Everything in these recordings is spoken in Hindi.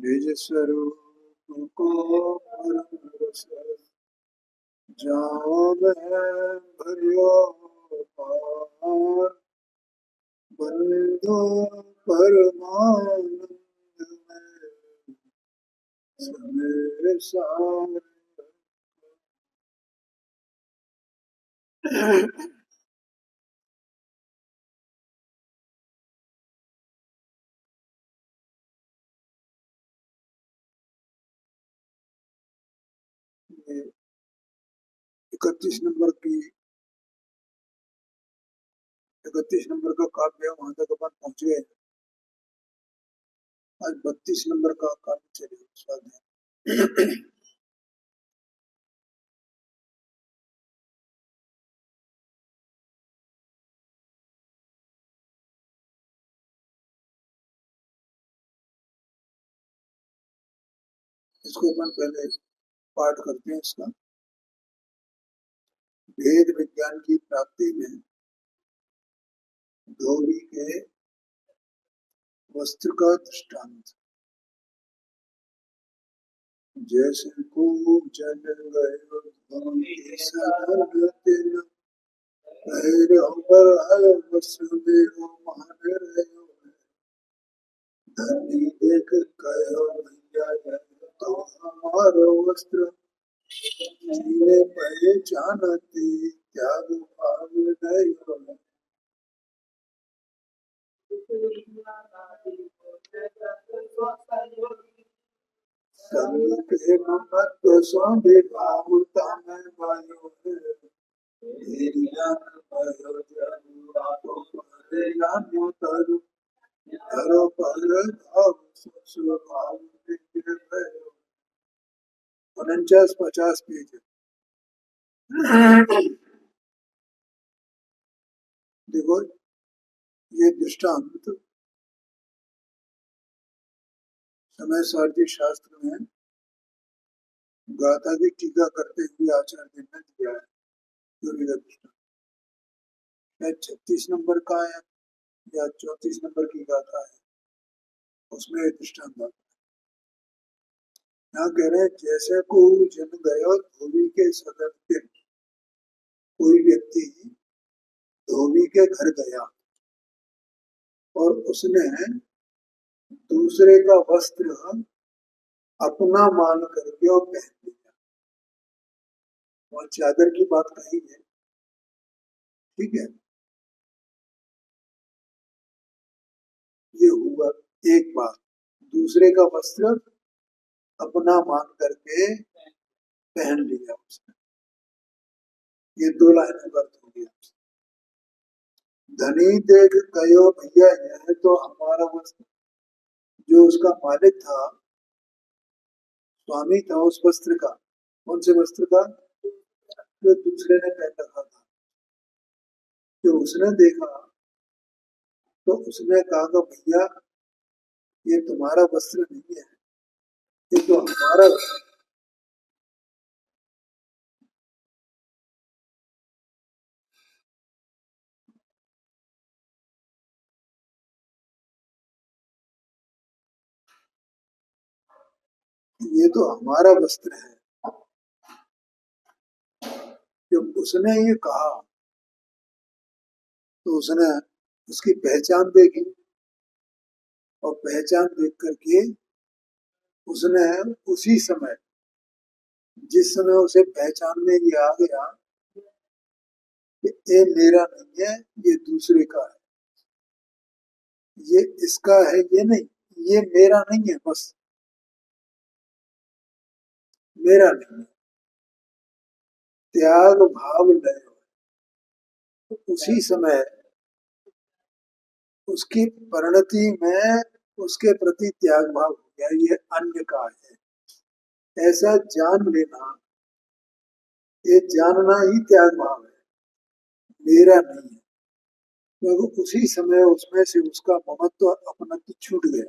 निज स्वरूप को परम रस जाओ मैं भरियो पार बंदो परमानंद में समय सार। ये 31 नंबर की 31 नंबर का काव्य वहां तक अपन पहुंच गए। आज 32 नंबर का काव्य चलेगा स्वाध्याय। इसको अपन पहले पाठ करते हैं इसका। भेद विज्ञान की प्राप्ति में धोबी के वस्त्र का दृष्टांत। जैसे को जन गयो धोबी सदन तिन पैरो पर है वस्त्र मेरो मान रहो धनी देख कहो भैया यह तो हमारो वस्त्र जीने पहचानती त्याग भाव नहीं संग के महत्व सौंदे भावुता में वायु है मेरी जान भयो जरु आपो परे जान्यो तरु धरो पर भाव ससुर भाव विग्रह भयो। 49-50 पेज। देखो ये दृष्टांत समय सारथी शास्त्र में गाथा की टीका करते हुए आचार्य ने दिया है। धोबी का दृष्टांत 36 नंबर का है या 34 नंबर की गाथा है, उसमें दृष्टांत आता है। यहाँ कह रहे हैं जैसे को जन गयो धोबी के सदन के, कोई व्यक्ति धोबी के घर गया और उसने दूसरे का वस्त्र अपना मान करके और पहन लिया। वहां चादर की बात कही है, ठीक है। ये हुआ एक बात, दूसरे का वस्त्र अपना मान करके पहन लिया उसने। ये 2 लाइनों का अर्थ हो गया। धनी देख कहो भैया यह तो हमारा वस्त्र, जो उसका मालिक था, स्वामी था उस वस्त्र का। कौन से वस्त्र का? जो दूसरे ने पहन रखा था। जो उसने देखा तो उसने कहा कि भैया ये तुम्हारा वस्त्र नहीं है, ये तो हमारा वस्त्र। ये तो हमारा वस्त्र है। जब उसने ये कहा तो उसने उसकी पहचान देखी और पहचान देख करके उसने उसी समय, जिस समय उसे पहचान में ये आ गया कि ये मेरा नहीं है, ये दूसरे का है, ये इसका है, ये नहीं, ये मेरा नहीं है, बस मेरा नहीं है, त्याग भाव लय। तो उसी समय उसकी परिणति में उसके प्रति त्याग भाव हो गया, ये अन्य का है, ऐसा जान लेना। ये जानना ही त्याग भाव है, मेरा नहीं है। क्योंकि उसी समय उसमें से उसका ममत्व अपनत्व छूट गया।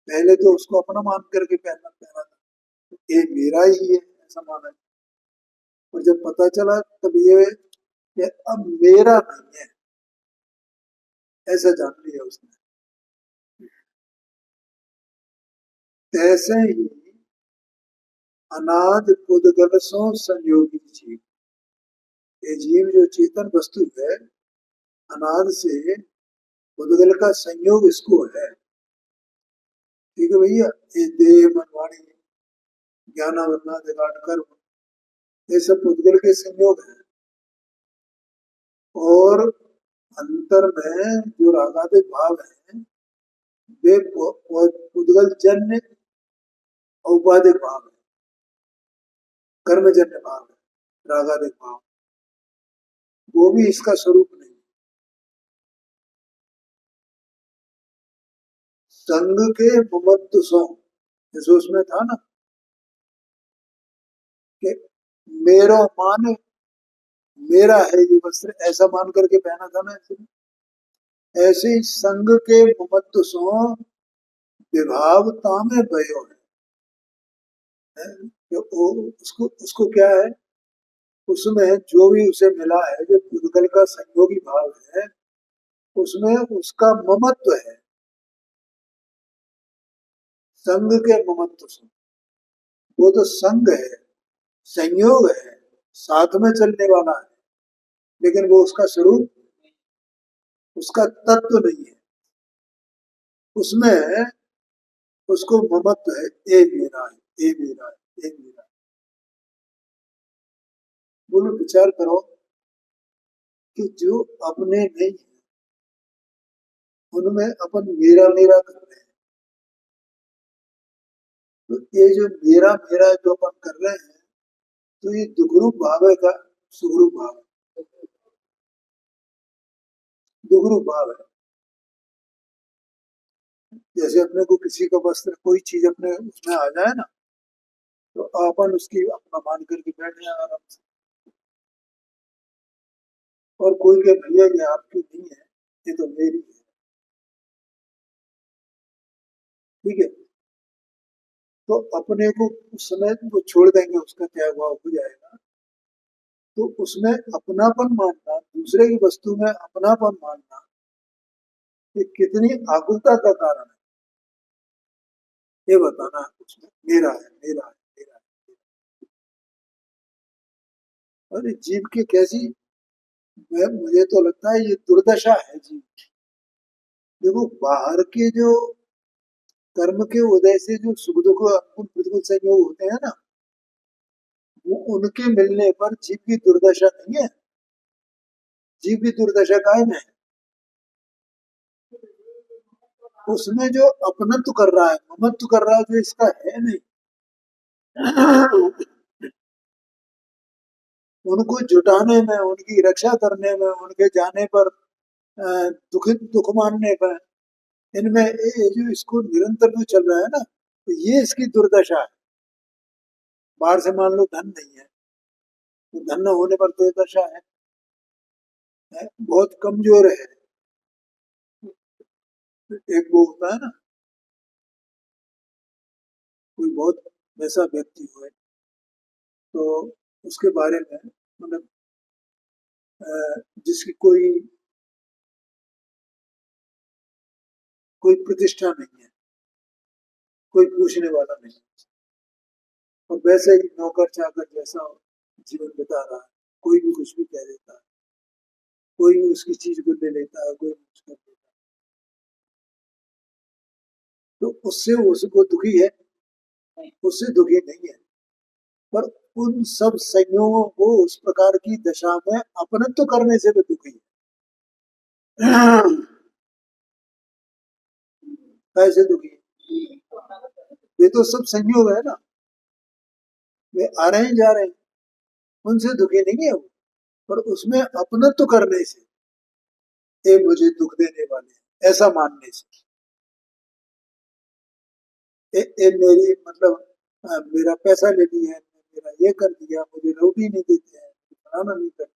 पहले तो उसको अपना मान करके पहना पहना था, ये मेरा ही है ऐसा माना। और जब पता चला तब ये कि अब मेरा नहीं है ऐसा जान लिया उसने। तैसे ही अनाद पुद्गल सो संयोगी जीव, ये जीव जो चेतन वस्तु है अनाद से पुद्गल का संयोग इसको है। ठीक है भैया, ये देह मन वाणी ज्ञान वरना दिगाट कर्म, ये सब पुद्गल के संयोग है। और अंतर में जो रागादिक भाव है वे पुद्गल जन्य औपाधिक भाव है, कर्मजन्य भाव है रागादिक भाव, वो भी इसका स्वरूप नहीं। संग के ममत्व सो, जैसे उसमें था ना कि मेरो मान, मेरा है ये वस्त्र, ऐसा मान करके पहना था ना इसने। ऐसे ही संग के ममत्व सो विभावता में भयो है, उसको उसको क्या है, उसमें जो भी उसे मिला है जो पुद्गल का संयोगी भाव है उसमें उसका ममत्व है। संग के ममत्व से, वो तो संग है, संयोग है, साथ में चलने वाला है, लेकिन वो उसका स्वरूप, उसका तत्व नहीं है। उसमें उसको ममत्व है, ए मेरा है, ए मेरा है, ए मेरा है। बोलो विचार करो कि जो अपने नहीं है उनमें अपन मेरा मेरा कर रहे हैं। तो ये जो मेरा मेरा जो अपन कर रहे हैं तो ये दुखरूप भाव है का सुखरूप भाव है? दुखरूप भाव है। जैसे अपने को किसी का वस्त्र कोई चीज अपने उसमें आ जाए ना तो अपन उसकी अपना मान करके बैठ जाए आराम से, और कोई के भैया ये आपकी नहीं है, ये तो मेरी है। ठीक है, तो अपने को उस समय वो छोड़ देंगे, उसका त्याग भाव हो जाएगा। तो उसमें अपनापन मानना, दूसरे की वस्तु में अपनापन मानना, ये कितनी आकुलता का कारण है ये बताना है। उसमें मेरा है, मेरा है, मेरा है। और ये जीव की कैसी, मुझे तो लगता है ये दुर्दशा है जीव की। देखो बाहर के जो कर्म के उदय से जो सुख दुख बिल्कुल संयोग होते हैं ना, वो उनके मिलने पर जीव की दुर्दशा नहीं है, जीव की दुर्दशा कायम है। उसमें जो अपनत्व कर रहा है, ममत्व कर रहा है, जो इसका है नहीं, उनको जुटाने में, उनकी रक्षा करने में, उनके जाने पर दुखित दुख मानने पर, इनमें ये जो इसको निरंतर जो चल रहा है ना, तो ये इसकी दुर्दशा है। बाहर से मान लो धन नहीं है, तो धन न होने पर तो ये दशा है, बहुत कमजोर है। एक वो होता है ना, कोई बहुत वैसा व्यक्ति हुए तो उसके बारे में मतलब जिसकी कोई कोई प्रतिष्ठा नहीं है, कोई पूछने वाला नहीं, और वैसे ही नौकर चाकर जैसा जीवन बिता रहा है, कोई भी कुछ भी कह देता है, कोई भी उसकी चीज को ले लेता है, कोई भी कुछ कर देता है, तो उससे उसको दुखी है, उससे दुखी नहीं है। पर उन सब संयोगों को उस प्रकार की दशा में अपनत्व करने से भी दुखी है। कैसे दुखी है? ये तो सब संयोग है ना, वे आ रहे हैं जा रहे हैं, उनसे दुखी नहीं है वो, पर उसमें अपनत्व करने से ये मुझे दुख देने वाले हैं ऐसा मानने से, ये मेरी मतलब मेरा पैसा ले लिया है, मेरा ये कर दिया, मुझे रोटी नहीं देते हैं, फलाना नहीं करते,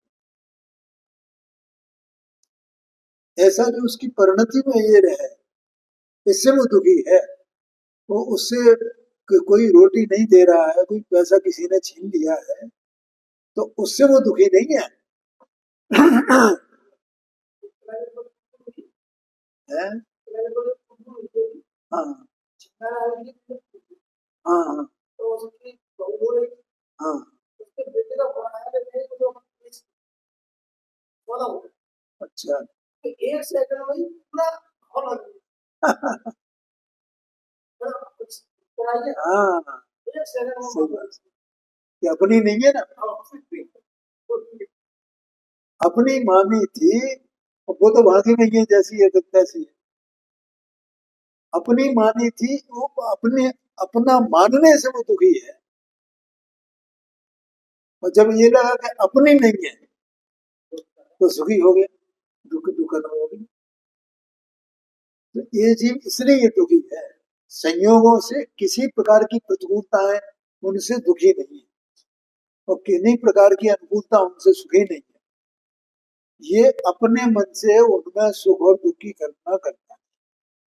ऐसा जो उसकी परिणति में ये रहे, इससे वो दुखी है। वो उससे कोई रोटी नहीं दे रहा है, कोई पैसा किसी ने छीन लिया है, तो उससे वो दुखी नहीं है। है? हाँ, हाँ हाँ। तो उसकी बहू हो रही, हाँ, उसके बेटे का फोन आया कि मेरे को जो बोला हो, अच्छा, तो एक सेकंड में ही पूरा हॉल लग गया। कुछ कराइए, हाँ, एक सेकंड में सही बात कि अपनी नहीं है ना, अपनी मानी थी, वो तो भागी नहीं है, जैसी है तैसी है। अपनी मानी थी वो, अपने अपना मानने से वो दुखी है, और जब ये लगा कि अपनी नहीं है तो सुखी हो गया, दुख दुख खत्म हो गई। तो ये जीव इसलिए दुखी है, संयोगों से किसी प्रकार की प्रतिकूलताएं उनसे दुखी नहीं है, और किन्हीं प्रकार की अनुकूलता उनसे सुखी नहीं है। ये अपने मन से उनमें सुख और दुख की कल्पना करता है,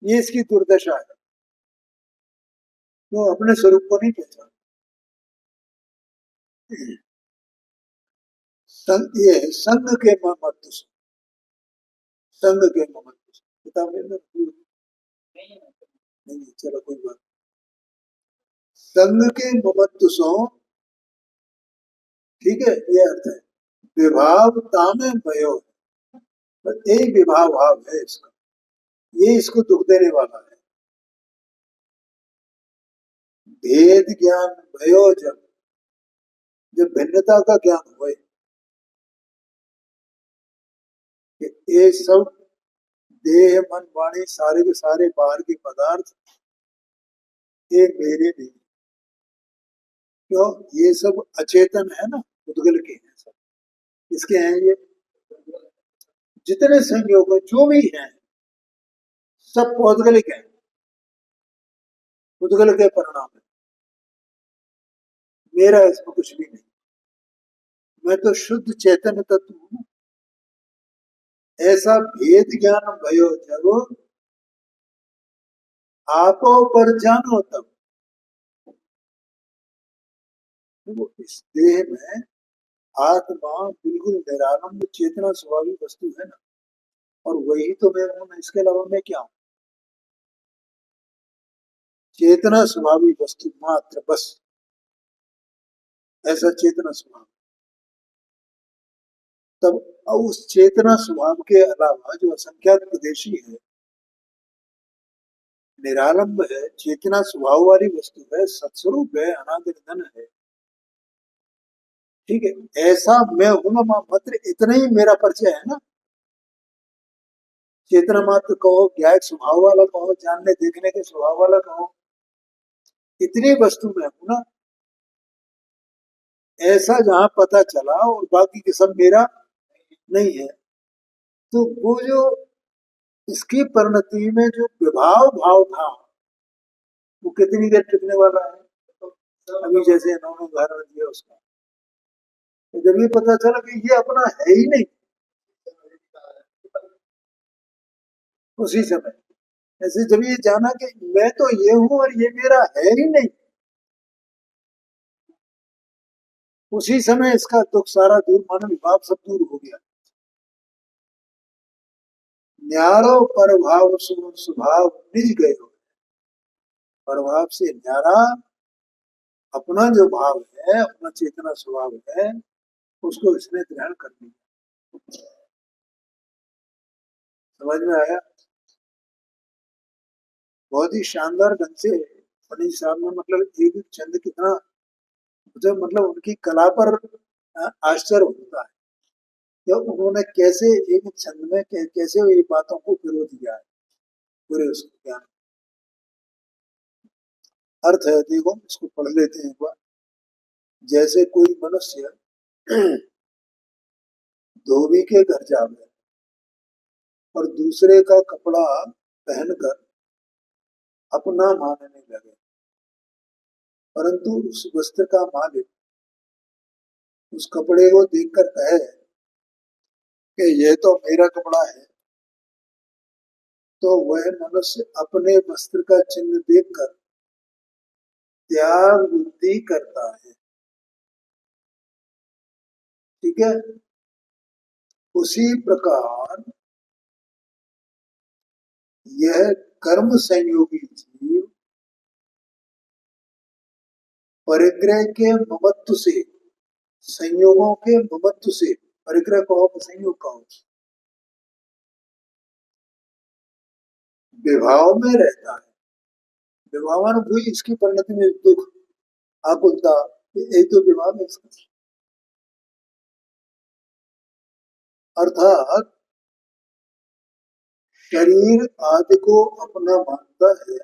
ये इसकी दुर्दशा है, वो अपने स्वरूप को नहीं पहचानता। ये है संग के ममत्व से, संग के ममत्व से किताब में नहीं, चलो कोई बात। संग के ममत्व सो, ठीक है, ये अर्थ है। विभाव तामे भयो, यही विभाव भाव है इसका, ये इसको दुख देने वाला है। भेद ज्ञान भयो, जब भिन्नता का ज्ञान हुए कि ये सब देह मन वाणी सारे के सारे बाहर के पदार्थ ये मेरे नहीं, क्यों, ये सब अचेतन है ना, उद्गल के हैं सब, इसके हैं ये, जितने संयोग जो भी हैं सब पौद्गलिक है, उद्गल के परिणाम है, मेरा इसमें कुछ भी नहीं, मैं तो शुद्ध चैतन्य तत्व हूँ। ऐसा भेद ज्ञान भयो जब आपो पर जानो तब, वो इस देह में आत्मा बिल्कुल निरालंब चेतना स्वाभाविक वस्तु है ना, और वही तो मैं हूं ना, इसके अलावा मैं क्या हूँ, चेतना स्वाभाविक वस्तु मात्र बस, ऐसा चेतना स्वभाव। तब उस चेतना स्वभाव के अलावा जो असंख्यात प्रदेशी है, निरालंब है, चेतना स्वभाव वाली वस्तु है, सत्स्वरूप है, अनादि निधन है, ठीक है, ऐसा मैं हूं ना मात्र, इतना ही मेरा परिचय है ना। चेतना मात्र कहो, ज्ञात स्वभाव वाला कहो, जानने देखने के स्वभाव वाला कहो, इतनी वस्तु में हूं ना, ऐसा जहां पता चला, और बाकी के सब मेरा नहीं है। तो वो जो इसकी परिणति में जो विभाव भाव था, वो कितनी देर टिकने वाला है, अभी जैसे इन्होंने उदाहरण दिया उसका, तो जब ये पता चला कि ये अपना है ही नहीं, उसी समय ऐसे जब ये जाना कि मैं तो ये हूं और ये मेरा है ही नहीं, उसी समय इसका दुख सारा दूर, मानो विभाव सब दूर हो गया। न्यारो पर भाव स्वभाव निज गए हो, प्रभाव से न्यारा अपना जो भाव है, अपना चेतना स्वभाव है, उसको इसने ग्रहण कर लिया। समझ में आया? बहुत ही शानदार ढंग से पंडित साहब ने, मतलब एक छंद कितना, मतलब उनकी कला पर आश्चर्य होता है कि उन्होंने कैसे एक छंद में कैसे ये बातों को पिरो दिया है, पूरे उसको ज्ञान। अर्थ है, देखो इसको पढ़ लेते हैं एक बार। जैसे कोई मनुष्य धोबी के घर जावे और दूसरे का कपड़ा पहनकर अपना मानने लगे, परंतु उस वस्त्र का मालिक उस कपड़े को देखकर कहे कि यह तो मेरा कपड़ा है, तो वह मनुष्य अपने वस्त्र का चिन्ह देखकर त्याग बुद्धि करता है, ठीक है। उसी प्रकार यह कर्म संयोगी जीव परिग्रह के ममत्व से, संयोगों के ममत्व से, परिग्रह कहो संयोग कहो, विभाव में रहता है। विभावानुभूति इसकी परिणति में दुख, आकुलता, यही तो विभाव है इसका। अर्थात शरीर आदि को अपना मानता है,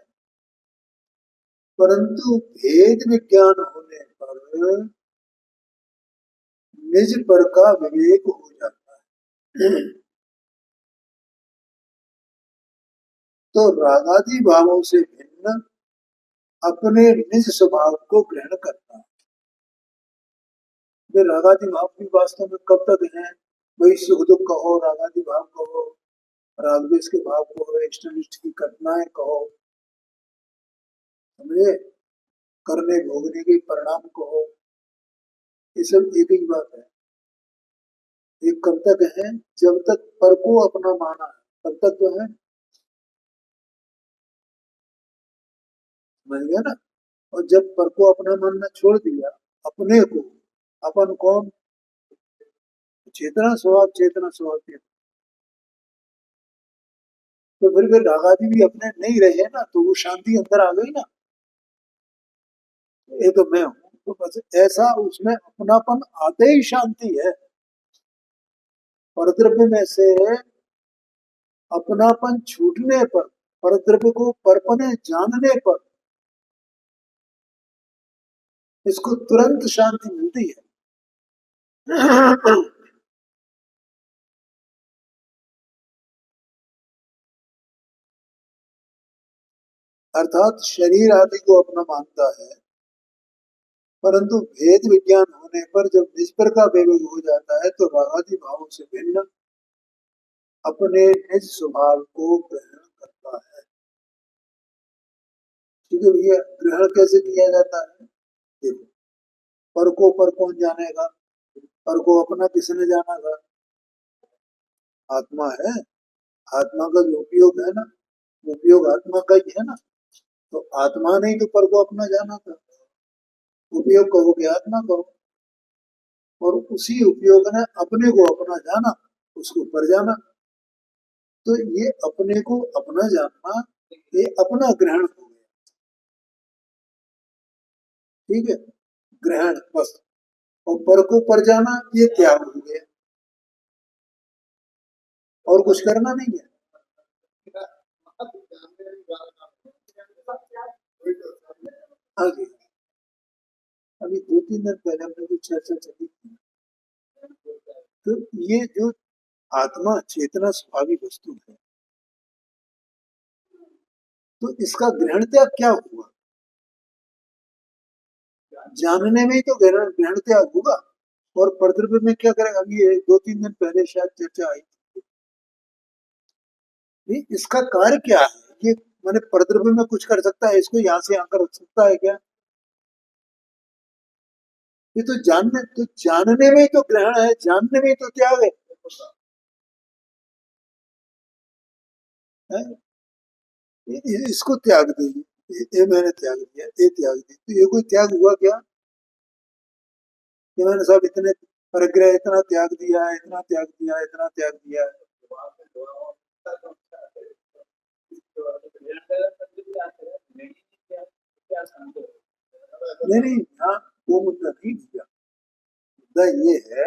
परंतु भेद विज्ञान होने पर निज पर का विवेक हो जाता है। तो रागादि भावों से भिन्न अपने निज स्वभाव को ग्रहण करता है। वे रागादि भाव भी वास्तव में कब तक हैं? वही सुख दुख कहो, रागादि भाव कहो, रागद्वेष के भाव कहो, इष्ट अनिष्ट की घटनाएं कहो, समझे, करने भोगने के परिणाम कहो, ये सब एक ही बात है। ये कब तक है? जब तक पर को अपना माना है तब तक तो है, समझ गया ना। और जब पर को अपना मानना छोड़ दिया, अपने को, अपन कौन? चेतना स्वभाव, चेतना स्वभाव चेतना। तो फिर वे रागादि भी अपने नहीं रहे ना, तो वो शांति अंदर आ गई ना। ये तो मैं हूं, तो बस ऐसा उसमें अपनापन आते ही शांति है। परद्रव्य में से अपनापन छूटने पर, परद्रव्य को परपने जानने पर इसको तुरंत शांति मिलती है। अर्थात शरीर आदि को अपना मानता है, परंतु भेद विज्ञान होने पर जब निज पर का विवेक हो जाता है तो रागादि भावों से भिन्न अपने निज स्वभाव को ग्रहण करता है। ठीक है भैया, ग्रहण कैसे किया जाता है? देखो, पर कौन जानेगा? पर को अपना किसने जाना था? आत्मा है। आत्मा का जो उपयोग है ना, उपयोग आत्मा का ही है ना। तो आत्मा ने ही तो पर को अपना जाना था। उपयोग कहोगे आत्मा कहो, और उसी उपयोग ने अपने को अपना जाना, उसको पर जाना। तो ये अपने को अपना जानना, ये अपना ग्रहण हो गया। ठीक है, ग्रहण बस। और पर को पर जाना, ये त्याग हो गया, और कुछ करना नहीं है। आगे अभी 2-3 दिन पहले हमने कुछ चर्चा चली थी। तो ये जो आत्मा चेतना स्वाभाविक वस्तु है, तो इसका ग्रहण त्याग क्या हुआ? जानने में ही तो ग्रहण ग्रहण त्याग होगा। और परद्रव्य में क्या करेगा? अभी 2-3 दिन पहले शायद चर्चा आई थी। नहीं, इसका कार्य क्या है? ये मैंने परद्रव्य में कुछ कर सकता है? इसको यहाँ से आकर रख सकता है क्या? ये तो जानने में ही तो ग्रहण है, जानने में ही तो त्याग है? इसको त्याग दीजिए, ये मैंने त्याग दिया, ये त्याग दिया, तो ये कोई त्याग हुआ क्या? कि मैंने सब इतने परिग्रह, इतना त्याग दिया है, इतना त्याग दिया है, इतना त्याग दिया है। नहीं नहीं, यहाँ वो मुद्दा नहीं दिया। मुद्दा ये है,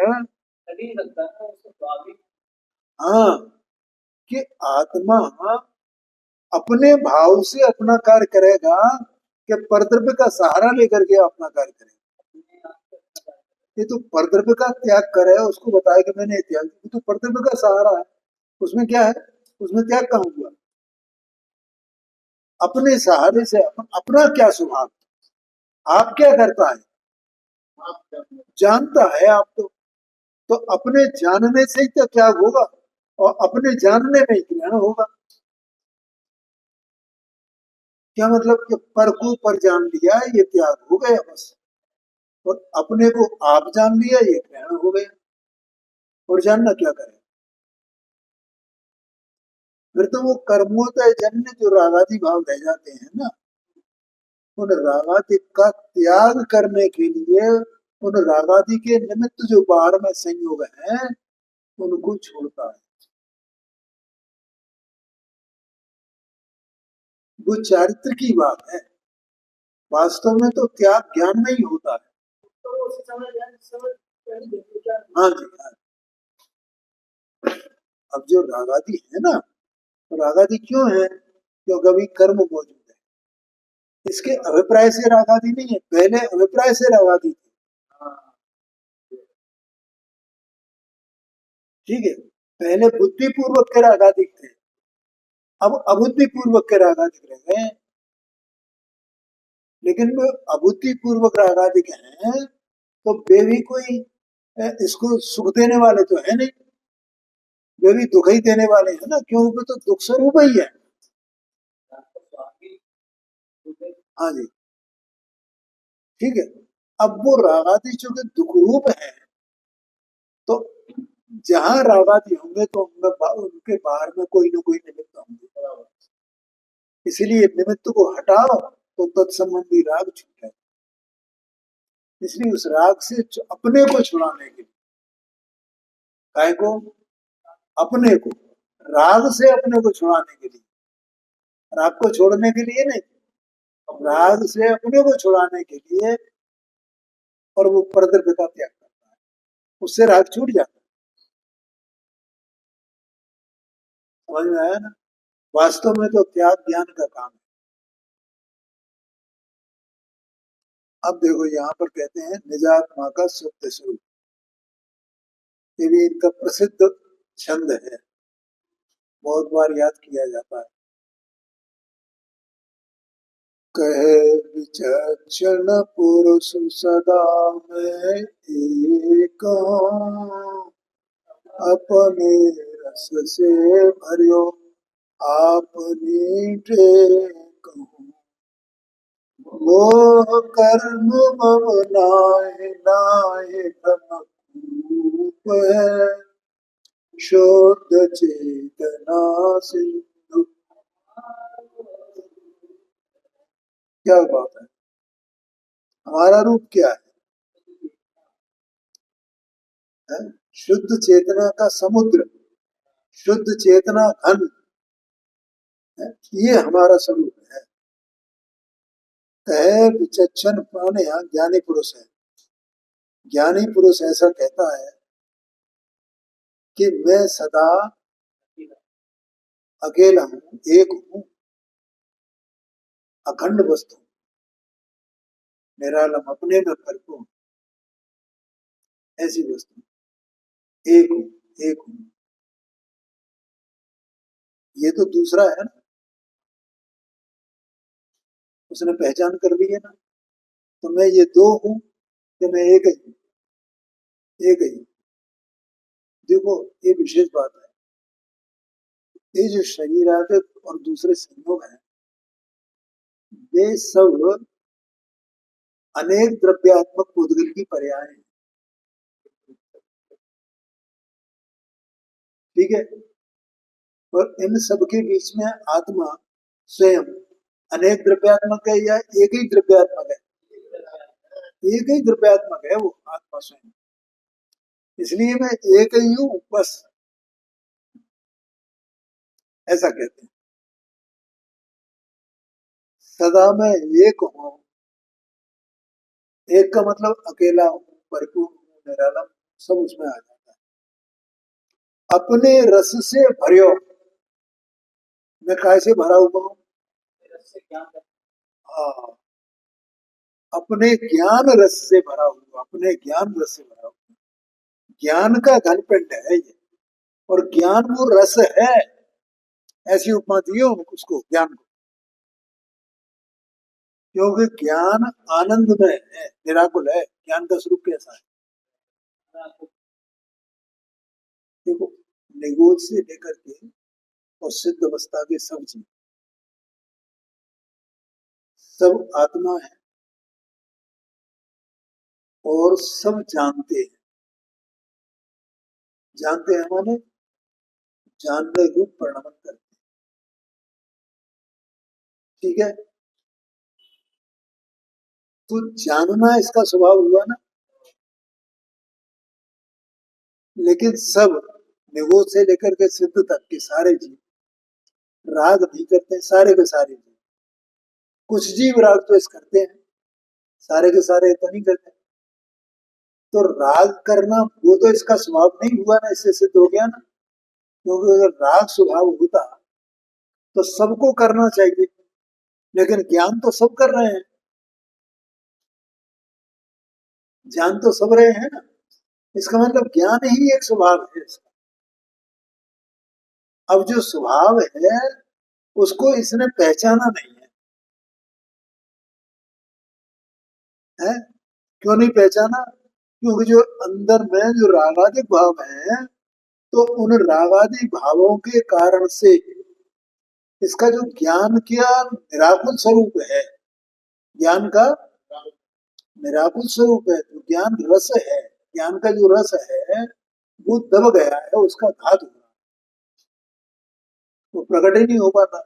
हाँ, कि आत्मा अपने भाव से अपना कार्य करेगा कि परद्रव्य का सहारा लेकर के अपना कार्य करेगा। ये तो परद्रव्य का त्याग करे, उसको बताया कि मैंने त्याग, ये तो परद्रव्य का सहारा है। उसमें क्या है? उसमें त्याग कहाँ हुआ? अपने सहारे से अपना क्या स्वभाव? आप क्या करता है? जानता है आप तो अपने जानने से ही तो त्याग होगा, और अपने जानने में ही ग्रहण होगा। क्या मतलब कि पर को पर जान लिया, ये त्याग हो गया बस। और अपने को आप जान लिया, ये ग्रहण हो गया। और जानना क्या करे? फिर तो वो कर्मोदय जन्य जो रागादि भाव रह जाते हैं ना, उन रागादि का त्याग करने के लिए उन रागादि के निमित्त जो बाहर में संयोग है उनको छोड़ता है। वो चारित्र की बात है, वास्तव में तो त्याग ज्ञान में ही होता है। हाँ जी हाँ। अब जो रागादि है ना, तो रागादि क्यों है? क्योंकि अभी कर्म मौजूद है। इसके अभिप्राय से रागादि नहीं है, पहले अभिप्राय से रागादि थी। ठीक है, पहले बुद्धि पूर्वक के रागादिक थे, अब अबुद्धि पूर्वक के रागादिक रह गए। लेकिन वो अबुद्धि पूर्वक रागादिक हैं तो वे भी कोई इसको सुख देने वाले तो है नहीं, वे भी दुख ही देने वाले हैं ना, क्यों? वे तो दुख स्वरूप ही है। हाँ जी, ठीक है। अब वो रागादि चूंकि दुख रूप है, तो जहां रागादि होंगे तो उनके बाहर में कोई ना कोई निमित्त होंगे, इसीलिए निमित्त को हटाओ तो तत्संबंधी राग छूटे। इसलिए उस राग से अपने को छुड़ाने के लिए, काय को? अपने को, राग से अपने को छुड़ाने के लिए, राग को छोड़ने के लिए नहीं, राग से अपने को छुड़ाने के लिए। और वो परद्रव्य का त्याग करता है, उससे राग छूट जाता है। समझ में आया ना? वास्तव में तो त्याग ज्ञान का काम है। अब देखो यहाँ पर कहते हैं निजात्मा का शुद्ध स्वरूप, ये भी इनका प्रसिद्ध छंद है, बहुत बार याद किया जाता है। कहे विचक्षण पुरुष सदा में एक हूँ, अपने रस से भरियो आपनी टेक हूँ। मोह कर्म मम नाहि नाहि भ्रम कूप है, शुद्ध चेतना सिंधु। क्या बात है, हमारा रूप क्या है? शुद्ध चेतना का समुद्र, शुद्ध चेतना घन है, ये हमारा स्वरूप है। कहे विचक्षण प्राण, यहाँ ज्ञानी पुरुष है। ज्ञानी पुरुष ऐसा कहता है कि मैं सदा अकेला हूँ, एक हूँ, अखंड वस्तु, निरालम, अपने में भरपूर, ऐसी वस्तु, एक हूँ, एक हूँ। ये तो दूसरा है ना, उसने पहचान कर ली है ना। तो मैं ये दो हूँ कि मैं एक ही हूँ? एक ही हूँ। देखो ये विशेष बात है, ये जो शरीर आदि और दूसरे संयोग हैं, वे सब अनेक द्रव्यात्मक पूतगल की पर्याय हैं। ठीक है, और इन सब के बीच में आत्मा स्वयं अनेक द्रव्यात्मक है या एक ही द्रव्यात्मक है? एक ही द्रव्यात्मक है वो आत्मा स्वयं, इसलिए मैं एक ही हूँ बस, ऐसा कहते हैं। सदा मैं एक हूँ, एक का मतलब अकेला हूँ, परिपूर्ण हूँ, निरालम, सब उसमें आ जाता है। अपने रस से भरियो, मैं कैसे भरा हुआ हूँ? हाँ, अपने ज्ञान रस से भरा हुआ, अपने ज्ञान रस से भरा हुआ, ज्ञान का घनपिंड है ये, और ज्ञान वो रस है, ऐसी उपमा दी है उसको, ज्ञान को। क्योंकि ज्ञान आनंद में है, निराकुल है। ज्ञान का स्वरूप कैसा है? देखो, निगोद से लेकर के और सिद्ध अवस्था के सब जीव, सब आत्मा है, और सब जानते हैं। जानते हैं माने जानने रूप परिणमन करते हैं। ठीक है, तो जानना इसका स्वभाव हुआ ना। लेकिन सब निगोद से लेकर के सिद्ध तक के सारे जीव राग नहीं करते, सारे के सारे जीव। कुछ जीव राग तो इस करते हैं, सारे के सारे तो नहीं करते। तो राग करना वो तो इसका स्वभाव नहीं हुआ ना, इससे सिद्ध हो गया ना। क्योंकि अगर राग स्वभाव होता तो सबको करना चाहिए, लेकिन ज्ञान तो सब कर रहे हैं, जान तो सब रहे हैं ना। इसका मतलब ज्ञान ही एक स्वभाव है इसका। अब जो स्वभाव है उसको इसने पहचाना नहीं है, है? क्यों नहीं पहचाना? क्योंकि जो अंदर में जो रागादिक भाव है, तो उन रागादि भावों के कारण से इसका जो ज्ञान का निराकुल स्वरूप है, ज्ञान का निराकुल स्वरूप है, जो ज्ञान रस है, ज्ञान का जो रस है वो दब गया है, उसका घात हुआ, वो प्रकट ही नहीं हो पाता।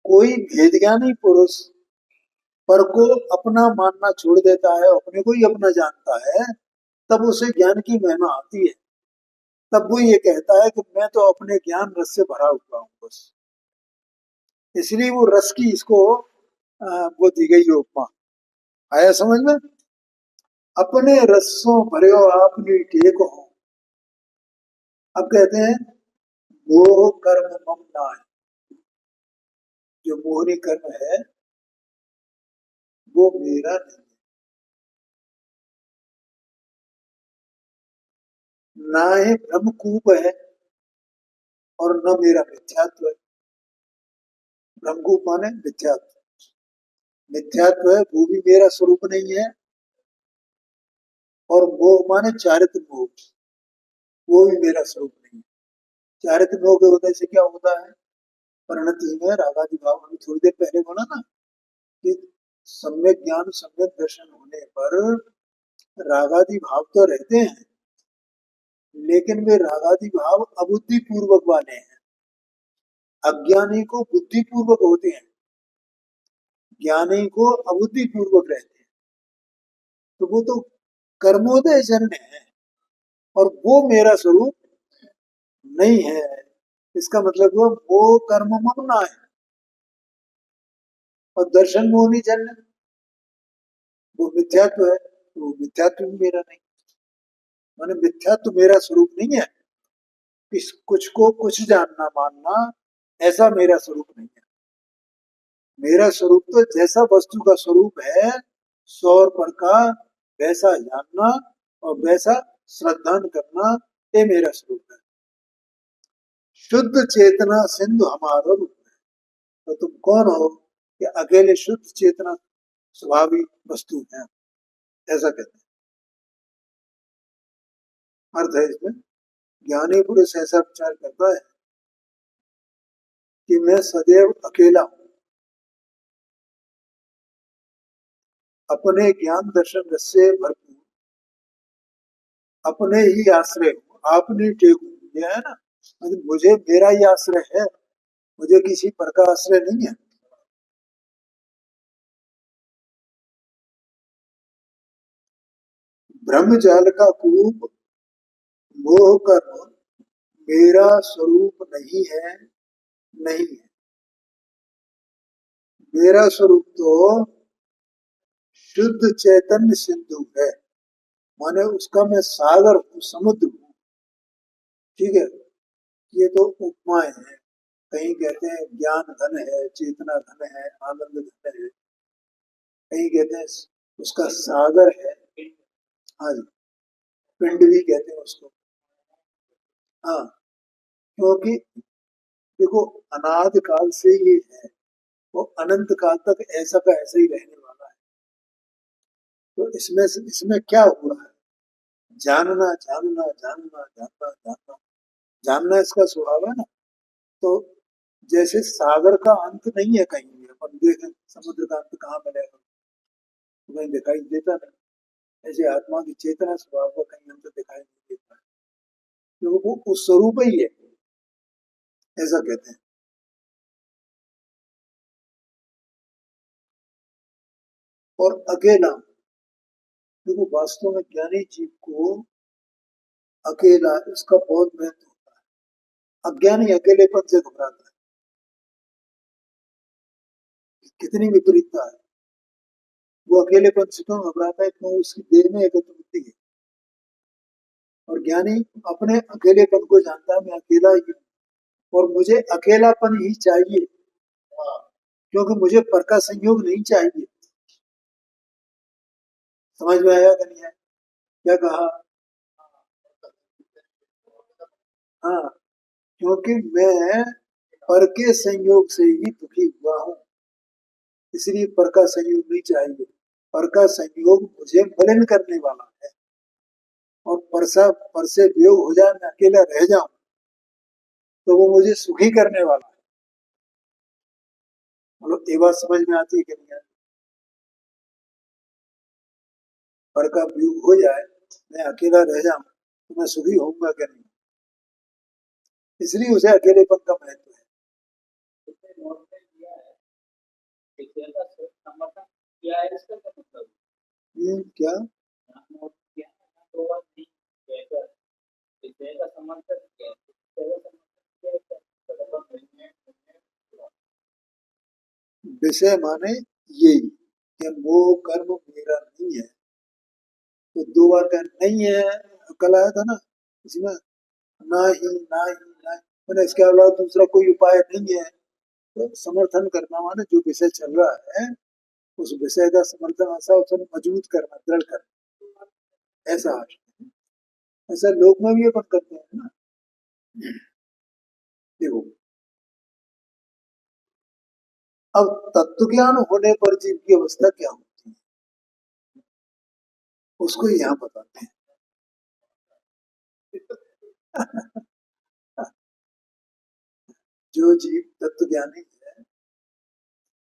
कोई भेद ज्ञानी पुरुष पर को अपना मानना छोड़ देता है, अपने को ही अपना जानता है, तब उसे ज्ञान की महिमा आती है। तब वो ये कहता है कि मैं तो अपने ज्ञान रस से भरा हुआ हूँ बस। इसलिए वो रस की इसको वो दी गई उपमा। आया समझ में? अपने रसों भरे आपने टेक हो। अब कहते हैं मोह कर्म मम नाय। जो मोहनी कर्म है वो मेरा नहीं, ना ही ब्रह्मकूप है और न मेरा मिथ्यात्व है। ब्रह्मकूप माने मिथ्यात्व, मिथ्यात्व है वो भी मेरा स्वरूप नहीं है। और मोह माने चारित्र मोह, वो भी मेरा स्वरूप नहीं है। चारित्र मोह के होने से क्या होता है? परिणति में रागादि भाव, अभी थोड़ी देर पहले बोला ना कि सम्यक ज्ञान सम्यक दर्शन होने पर रागादि भाव तो रहते हैं, लेकिन वे रागादि भाव अबुद्धि पूर्वक वाले हैं। अज्ञानी को बुद्धि पूर्वक होते हैं, ज्ञानी को अबुद्धि पूर्वक रहते हैं। तो वो तो कर्मोदय जन्य है, और वो मेरा स्वरूप नहीं है। इसका मतलब वो कर्म ममना है। और दर्शन मोहनी जन्य, वो मिथ्यात्व है, तो वो मिथ्यात्व भी मेरा नहीं। माने मिथ्यात्व मेरा स्वरूप नहीं है। इस कुछ को कुछ जानना मानना ऐसा मेरा स्वरूप नहीं है। मेरा स्वरूप तो जैसा वस्तु का स्वरूप है, सौर पर का वैसा जानना और वैसा श्रद्धान करना, ये मेरा स्वरूप है। शुद्ध चेतना सिंधु हमारा रूप है। तो तुम कौन हो कि अकेले शुद्ध चेतना स्वभावी वस्तु है? ऐसा कहते हैं। अर्थ है इसमें, ज्ञानी पुरुष ऐसा विचार करता है कि मैं सदैव अकेला हूं, अपने ज्ञान दर्शन रस से भरपूर, अपने ही आश्रय हूँ, आपने टेकू, ये है ना। मतलब मुझे मेरा ही आश्रय है, मुझे किसी पर का आश्रय नहीं है। ब्रह्म जाल का कूप मोह कर्म मेरा स्वरूप नहीं है, नहीं है। मेरा स्वरूप तो शुद्ध चैतन्य सिंधु है, माने उसका मैं सागर हूँ, समुद्र हूँ। ठीक है, ये तो उपमाएं हैं। कहीं कहते हैं ज्ञान धन है, चेतना धन है, आनंद धन है। कहीं कहते हैं उसका सागर है। हाँ जी, पिंड भी कहते हैं उसको। हाँ, क्योंकि देखो अनाद काल से ये है, वो अनंत काल तक ऐसा का ऐसा ही रहने वाला है। तो इसमें क्या हो रहा है? जानना जानना जानना जानना जानना, जानना इसका स्वभाव है ना। तो जैसे सागर का अंत नहीं है कहीं भी, अपन देखें समुद्र का अंत कहाँ मिलेगा, तो कहीं दिखाई देता नहीं। ऐसे आत्मा की चेतना स्वभाव का कहीं अंत दिखाई नहीं देता है, क्योंकि वो उस स्वरूप ही है, ऐसा कहते हैं। और अकेला। देखो वास्तव में ज्ञानी जीव को अकेला इसका बहुत महत्व होता है। अज्ञानी अकेलेपन से घबराता है। कितनी विपरीतता है। वो अकेलेपन से क्यों घबराता है? क्यों? उसकी देह में एकत्र होती है। और ज्ञानी अपने अकेलेपन को जानता है, मैं अकेला ही हूँ और मुझे अकेलापन ही चाहिए, क्योंकि मुझे पर का संयोग नहीं चाहिए। समझ में आया कि नहीं है? क्या कहा? हाँ, क्योंकि मैं पर के संयोग से ही दुखी हुआ हूँ, इसलिए पर का संयोग नहीं चाहिए। पर का संयोग मुझे मलिन करने वाला है, और पर से वियोग हो जाए, मैं अकेला रह जाऊं, तो वो मुझे सुखी करने वाला है। मतलब ये बात समझ में आती है कि नहीं? पर का वियोग हो जाए, मैं अकेला रह जाऊं, तो मैं सुखी होऊंगा कि नहीं? इसलिए उसे अकेलेपन का महत्व है। क्या? विषय माने यही कि मोह कर्म मेरा नहीं है। तो दो बार का नहीं है, कल आया था ना इसमें, ना ही ना ही ना ही, मैंने इसके अलावा दूसरा कोई उपाय नहीं है। तो समर्थन करना माने जो विषय चल रहा है उस विषय का समर्थन, ऐसा उसे मजबूत करना, दृढ़ करना, ऐसा ऐसा लोग में भी अपन करते हैं ना। देखो, अब तत्व ज्ञान होने पर जीव की अवस्था क्या होती है उसको यहाँ बताते हैं। जो जीव तत्व ज्ञानी है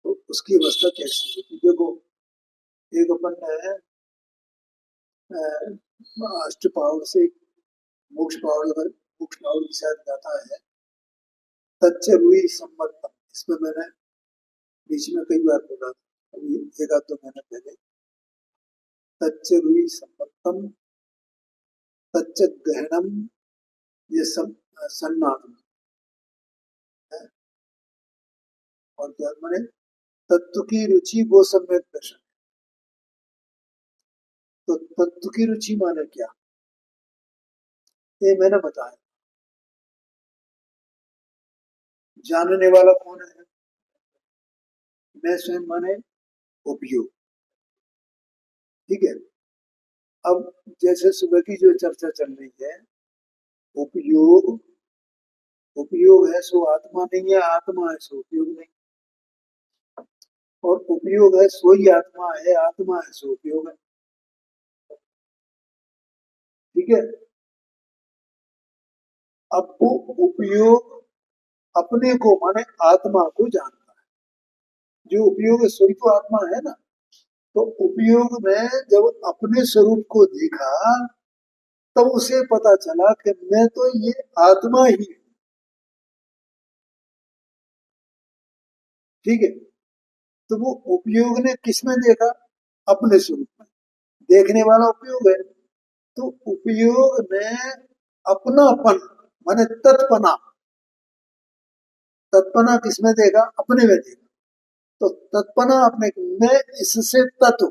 तो उसकी अवस्था कैसी होती है? देखो, एक अपन ने अष्टपावड़ से मोक्ष पावड़, अगर मोक्ष पावड़ की शायद गाथा है, तच्च रुई सम्मतम, इसमें मैंने बीच में कई बार बोला था, अभी एक आध दो महीने पहले, तच्च रुई सम्मतम तच्च गहनम, ये सब सन्नाटम है। और क्या मैंने, तत्व की रुचि वो सम्यक दर्शन। तो तत्व की रुचि माने क्या, ये मैंने बताया। जानने वाला कौन है? मैं स्वयं माने उपयोग। ठीक है। अब जैसे सुबह की जो चर्चा चल रही है, उपयोग, उपयोग है सो आत्मा नहीं है, आत्मा है सो उपयोग नहीं, और उपयोग है सो ही आत्मा है सो उपयोग है। ठीक है। अब वो उपयोग अपने को माने आत्मा को जानता है। जो उपयोग है सो ही तो आत्मा है ना। तो उपयोग में जब अपने स्वरूप को देखा, तब उसे पता चला कि मैं तो ये आत्मा ही हूं। ठीक है। तो वो उपयोग ने किसमें देखा? अपने स्वरूप में। देखने वाला उपयोग है। तो उपयोग ने अपनापन माने तत्पना, तत्पना किसमें देखा? अपने में देखा। तो तत्पना अपने में, इससे तत्व,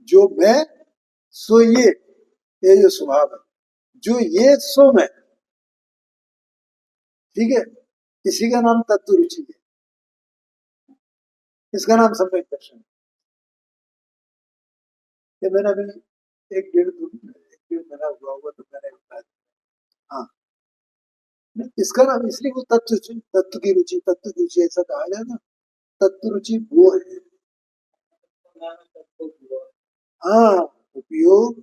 जो मैं सो ये जो स्वभाव है, जो ये सो मैं। ठीक है। इसी का नाम तत्व रुचि है, इसका नाम सम्यक दर्शन है। ये मैंने अभी एक डेढ़ महीना हुआ होगा तो मैंने बताया। हाँ, इसका नाम इसलिए वो तत्व की रुचि, तत्व की रुचि ऐसा कहा जाए ना। तत्व रुचि वो है। हाँ, उपयोग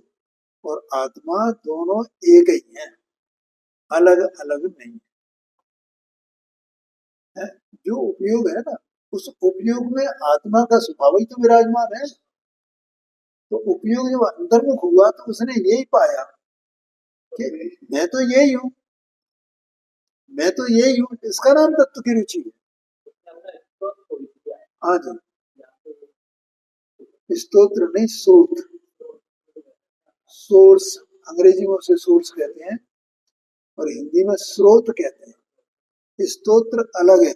और आत्मा दोनों एक ही हैं, अलग अलग नहीं है। जो उपयोग है ना, उस उपयोग में आत्मा का स्वभाव ही तो विराजमान है। तो उपयोग जब अंतर्मुख हुआ तो उसने यही पाया कि मैं तो यही हूँ, मैं तो यही हूँ, इसका नाम तत्व की रुचि है। हाँ जी, स्तोत्र नहीं, स्रोत, सोर्स, अंग्रेजी में उसे सोर्स कहते हैं और हिंदी में स्रोत कहते हैं। स्तोत्र अलग है,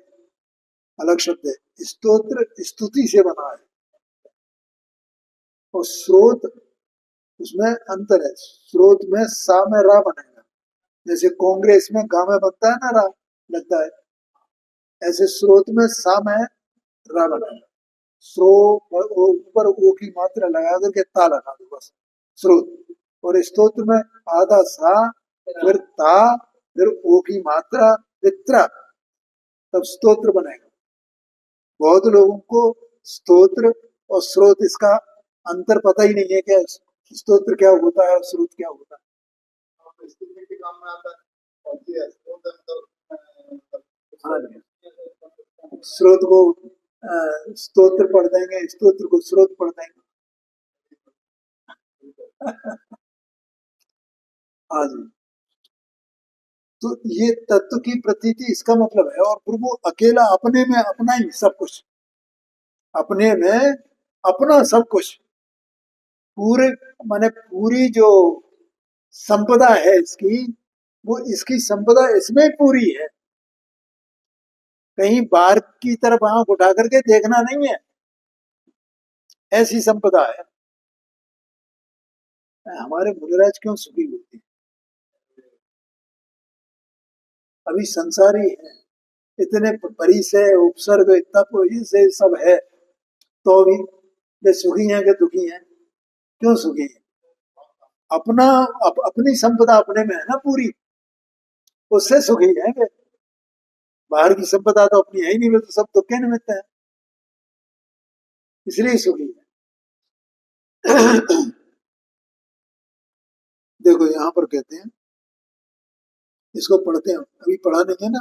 अलग शब्द है। स्तोत्र स्तुति से बना है और स्रोत, उसमें अंतर है। स्रोत में सा में रा बनेगा, जैसे कांग्रेस में गा में बनता है ना रा, लगता है, ऐसे स्रोत में सा में रा बनेगा। स्रो, ऊपर ओ की मात्रा लगा करके ता लगा दो बस, स्रोत। और स्तोत्र में आधा सा, फिर ता, फिर ओ की मात्रा, फिर त्रा, तब स्तोत्र बनेगा। बहुत लोगों को स्तोत्र और स्रोत इसका अंतर पता ही नहीं है, क्या स्तोत्र क्या होता है और स्रोत क्या होता है। हाँ जी, स्रोत को स्तोत्र पढ़ देंगे, स्तोत्र को स्रोत पढ़ देंगे। हाँ जी, तो ये तत्व की प्रतीति इसका मतलब है। और फिर वो अकेला अपने में अपना ही सब कुछ, अपने में अपना सब कुछ, पूरे, माने पूरी जो संपदा है इसकी, वो इसकी संपदा इसमें पूरी है। कहीं बाहर की तरफ आंख उठा करके देखना नहीं है, ऐसी संपदा है। हमारे मुनिराज क्यों सुखी होते हैं? अभी संसारी है, इतने परिचय उपसर्ग तप से सब है, तो भी वे सुखी हैं कि दुखी हैं? क्यों सुखी हैं? अपना अपनी संपदा अपने में है ना पूरी, उससे सुखी है वे। बाहर की संपदा तो अपनी है ही नहीं, वे तो सब दुख के निमित्त है, इसलिए सुखी है। देखो यहाँ पर कहते हैं, इसको पढ़ते हैं, अभी पढ़ा नहीं है ना।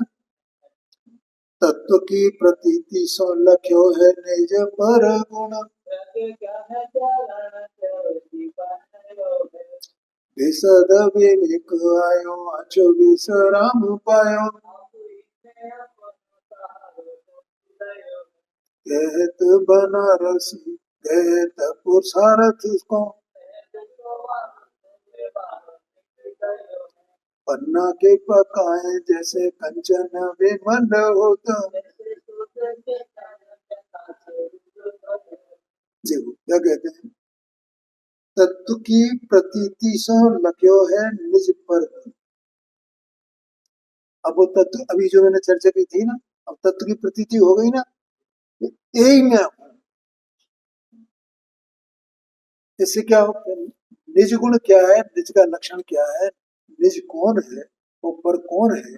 तत्व की प्रतीति सो लख्यो है निज पर गुण, विशद विवेक आयो अचो विश्राम पायो, कहत बनारसी कहत पुरुषार्थ को, पन्ना के पकाए जैसे कंचन विमल होता। देखो क्या कहते हैं, तत्व की प्रतीति सो लग्यो है निज पर। अब वो तत्व अभी जो मैंने चर्चा की थी ना, अब तत्व की प्रतीति हो गई ना, यही में हूं। इससे क्या हो, निज गुण क्या है, निज का लक्षण क्या है, निज कौन है और पर कौन है,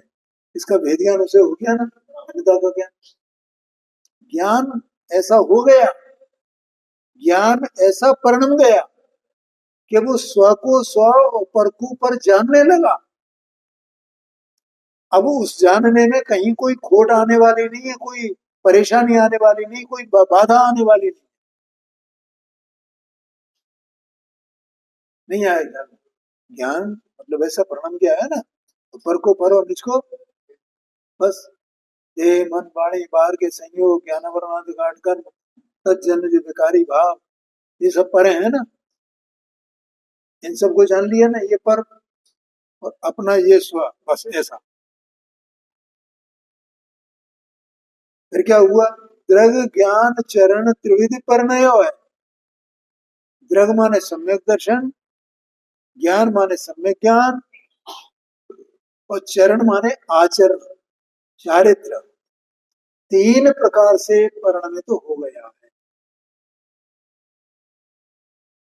इसका भेद ज्ञान उसे हो गया ना, अन्यथा का ज्ञान। ज्ञान ऐसा हो गया, ज्ञान ऐसा परिणम गया कि वो स्व को स्व और पर को पर जानने लगा। अब उस जानने में कहीं कोई खोट आने वाली नहीं है, कोई परेशानी आने वाली नहीं, कोई बाधा आने वाली नहीं, नहीं आएगा। ज्ञान मतलब ऐसा परिणाम गया है ना, तो पर को पर और निज को बस, देह मन वाणी बाहर के संयोग ज्ञान वर्णांत काट कर तत्जन्य जो विकारी भाव, ये सब परे है ना, इन सबको जान लिया ना, ये पर और अपना ये स्व, बस ऐसा। फिर क्या हुआ, दृग ज्ञान चरण त्रिविध परिणय है। दृग माने सम्यक दर्शन, ज्ञान माने सम्यक ज्ञान, और चरण माने आचरण, चारित्र, तीन प्रकार से परिणमित तो हो गया है।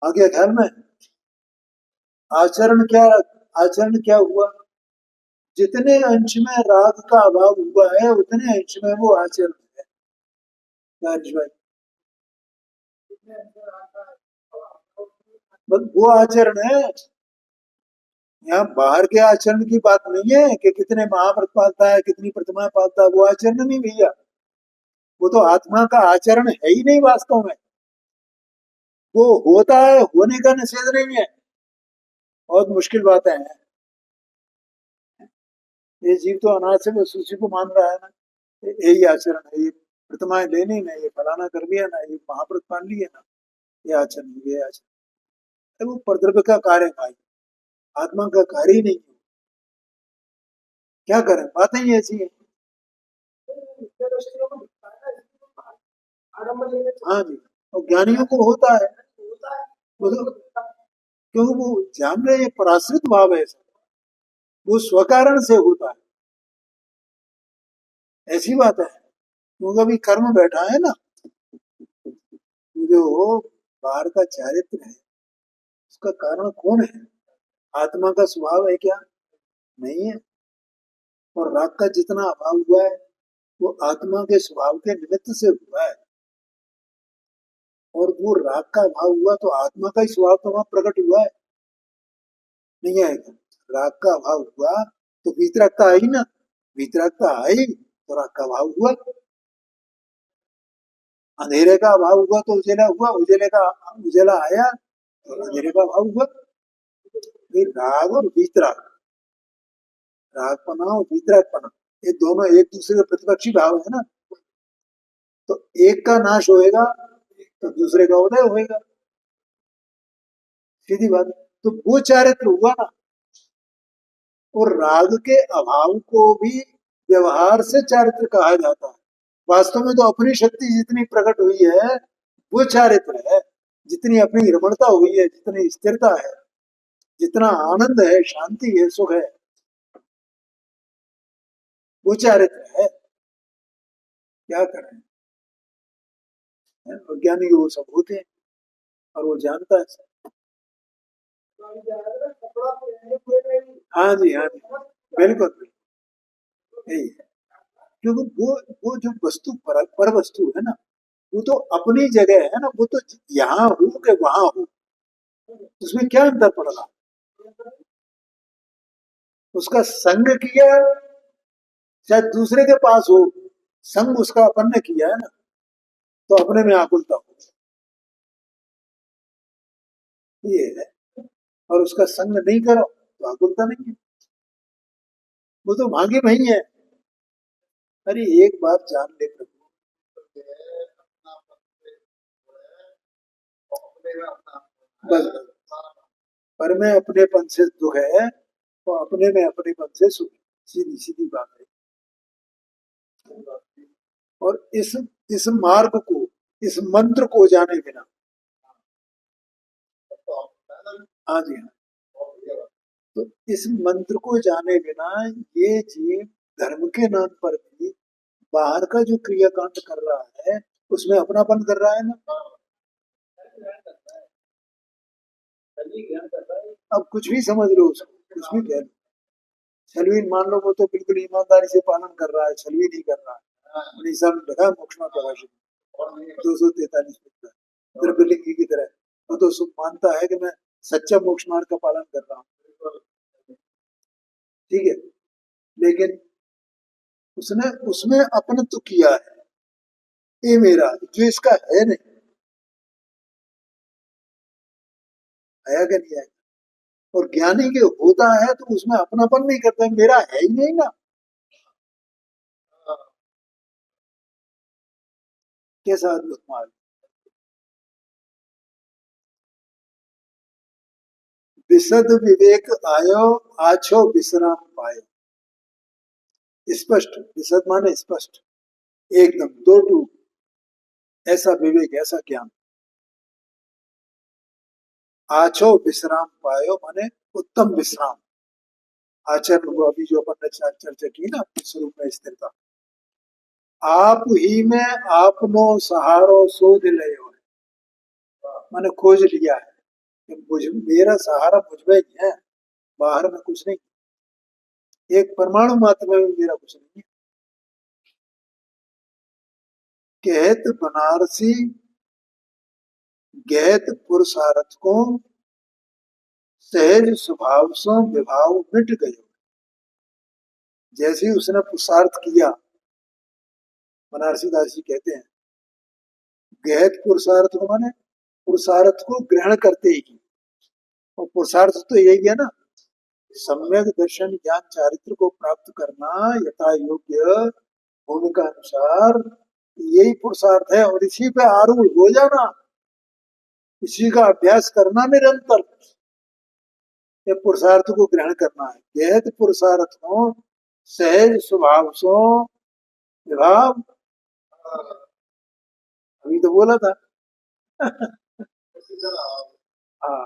आगे ख्याल में, आचरण क्या, आचरण क्या हुआ, जितने अंश में राग का अभाव हुआ है उतने अंश में वो आचरण है। राजेश भाई, बस वो आचरण है, यहाँ बाहर के आचरण की बात नहीं है कि कितने महाव्रत पालता है, कितनी प्रतिमा पालता है, वो आचरण नहीं भैया। वो तो आत्मा का आचरण है ही नहीं वास्तव में, वो होता है, होने का निषेध नहीं है। बहुत मुश्किल बातें हैं, ये जीव तो अनाथ से उसी को मान रहा है ना, यही आचरण है ये। प्रतिमाएं लेनी ना, ये फलाना कर लिया ना, ये महाव्रत मान लिए ना, ये आचरण, ये आचरण। वो परद्रव्य का कार्य है भाई, आत्मा का कार्य ही नहीं है। क्या करें, बातें ही ऐसी है। हाँ जी, और ज्ञानियों को होता है, वो तो क्योंकि वो जान रहे हैं पराश्रित भाव है ऐसा, वो स्वकारण से होता है, ऐसी बात है। क्योंकि अभी कर्म बैठा है ना, जो बाहर का चारित्र है उसका कारण कौन है? आत्मा का स्वभाव है क्या? नहीं है। और राग का जितना अभाव हुआ है वो आत्मा के स्वभाव के निमित्त से हुआ है। और वो राग का अभाव हुआ तो आत्मा का ही स्वभाव तो वहां प्रकट हुआ है, नहीं आएगा? राग का अभाव हुआ तो वीतरागता आई ना, वीतरागता आई तो राग का अभाव हुआ। अंधेरे का अभाव हुआ तो उजेला हुआ, उजेले का उजेला आया तो अंधेरे का अभाव हुआ। ये राग और वीतराग, रागपना और वीतरागपना, ये दोनों एक दूसरे के प्रतिपक्षी भाव है ना। तो एक का नाश होएगा तो दूसरे का उदय होएगा, सीधी बात। तो वो चारित्र हुआ ना। और राग के अभाव को भी व्यवहार से चारित्र कहा जाता है। वास्तव में तो अपनी शक्ति जितनी प्रकट हुई है वो चारित्र है, जितनी अपनी रमणता हुई है, जितनी स्थिरता है, जितना आनंद है, शांति है, सुख है, वो चारित्र है। क्या करें, और ज्ञानी वो सब होते हैं और वो जानता है। हाँ जी, हाँ जी, बिल्कुल बिल्कुल, यही है। क्योंकि वो जो वस्तु पर वस्तु है ना, वो तो अपनी जगह है ना, वो तो यहाँ हो के वहां हो, उसमें क्या अंतर पड़ रहा? उसका संग किया शायद दूसरे के पास हो, संग उसका अपन ने किया है ना, तो अपने में आकुलता हो, ये है। और उसका संग नहीं करो तो आकुलता नहीं है, वो तो भाग्य वही है। अरे एक बात जान ले प्रभु, बस बस, पर में अपनेपन से दुख है तो अपने में अपनेपन से सुख, सीधी सीधी बात है। और इस मार्ग को, इस मंत्र को जाने बिना, हाँ जी हाँ, तो इस मंत्र को जाने बिना ये जीव धर्म के नाम पर भी बाहर का जो क्रियाकांड कर रहा है उसमें अपनापन कर रहा है ना। अब कुछ भी समझ लो उसको, कुछ भी कह लो, छलवी मान लो, वो तो बिल्कुल ईमानदारी से पालन कर रहा है, छलवी नहीं कर रहा है। निशा में लगा मोक्षमा प्रभाषित 243 द्रव्यलिंगी की तरह, वो तो सुख मानता है कि मैं सच्चा मोक्ष मार्ग का पालन कर रहा हूँ, ठीक है। लेकिन उसने उसमें अपन तो किया है, ये मेरा जो इसका है नहीं, आया क्या नहीं आया? और ज्ञानी के होता है तो उसमें अपनापन नहीं करता, मेरा है ही नहीं ना। कैसा अद्भुत मार्ग! विशद विवेक आयो, आछो विश्राम पायो। स्पष्ट, विशद माने स्पष्ट, एकदम दो टूक, ऐसा विवेक, ऐसा ज्ञान। आछो विश्राम पायो माने उत्तम विश्राम, आचरण हुआ, अभी जो अपन ने चर्चा की ना, स्वरूप में स्थिरता। आप ही में आपनो सहारो शोध लयो, मैंने खोज लिया है कि मुझ, मेरा सहारा मुझ में ही है, बाहर में कुछ नहीं, एक परमाणु मात्र में भी मेरा कुछ नहीं है। कहत बनारसी गहत पुरुषार्थ को, सहज स्वभाव सो विभाव मिट गयो। जैसे ही उसने पुरुषार्थ किया, बनारसी दास जी कहते हैं, गहत पुरुषार्थ को माने पुरुषार्थ को ग्रहण करते ही, और पुरुषार्थ तो यही है ना, सम्यक दर्शन ज्ञान चारित्र को प्राप्त करना, यथा योग्य भूमिका अनुसार यही पुरुषार्थ है, और इसी पे आरूढ़ हो जाना, इसी का अभ्यास करना निरंतर, ये पुरुषार्थ को ग्रहण करना है। कहत पुरुषार्थ हो सहज स्वभाव सो विभाव, अभी तो बोला था। हाँ,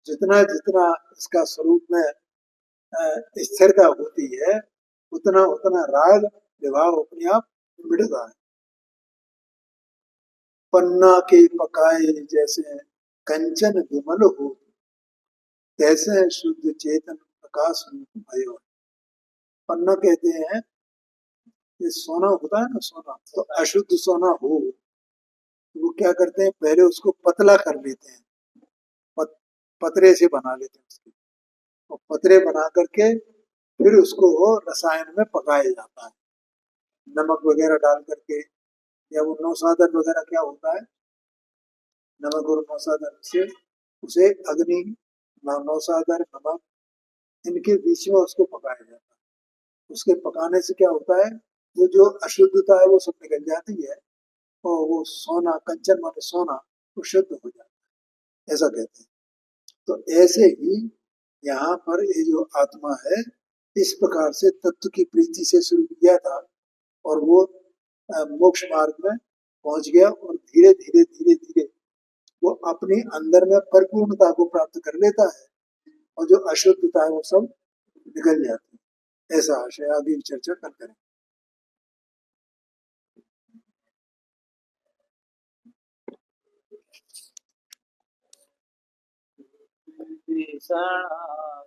जितना जितना इसका स्वरूप में स्थिरता होती है, उतना उतना राग विभाव अपने आप मिटता है। पन्ना के पकाए जैसे कंचन विमल हो, तैसे शुद्ध चेतन प्रकाश रूप भयो। पन्ना कहते हैं, ये सोना होता है ना, सोना तो अशुद्ध सोना हो, तो वो क्या करते हैं, पहले उसको पतला कर लेते हैं, पत, पतरे से बना लेते हैं उसको, और पतरे बना करके फिर उसको वो रसायन में पकाया जाता है, नमक वगैरह डाल करके, या वो नौसादन वगैरह क्या होता है, नमक और नौसादन से उसे अग्नि, नौसादर नमक, इनके बीच में उसको पकाया जाता है। उसके पकाने से क्या होता है, वो जो अशुद्धता है वो सब निकल जाती है, और वो सोना, कंचन माने सोना, वो शुद्ध हो जाता है, ऐसा कहते हैं। तो ऐसे ही यहाँ पर ये जो आत्मा है, इस प्रकार से तत्व की प्रीति से शुरू किया था, और वो मोक्ष मार्ग में पहुंच गया, और धीरे धीरे धीरे धीरे वो अपने अंदर में परिपूर्णता को प्राप्त कर लेता है, और जो अशुद्धता है वो सब निकल जाती है। ऐसा आशय, आगे चर्चा कल करें।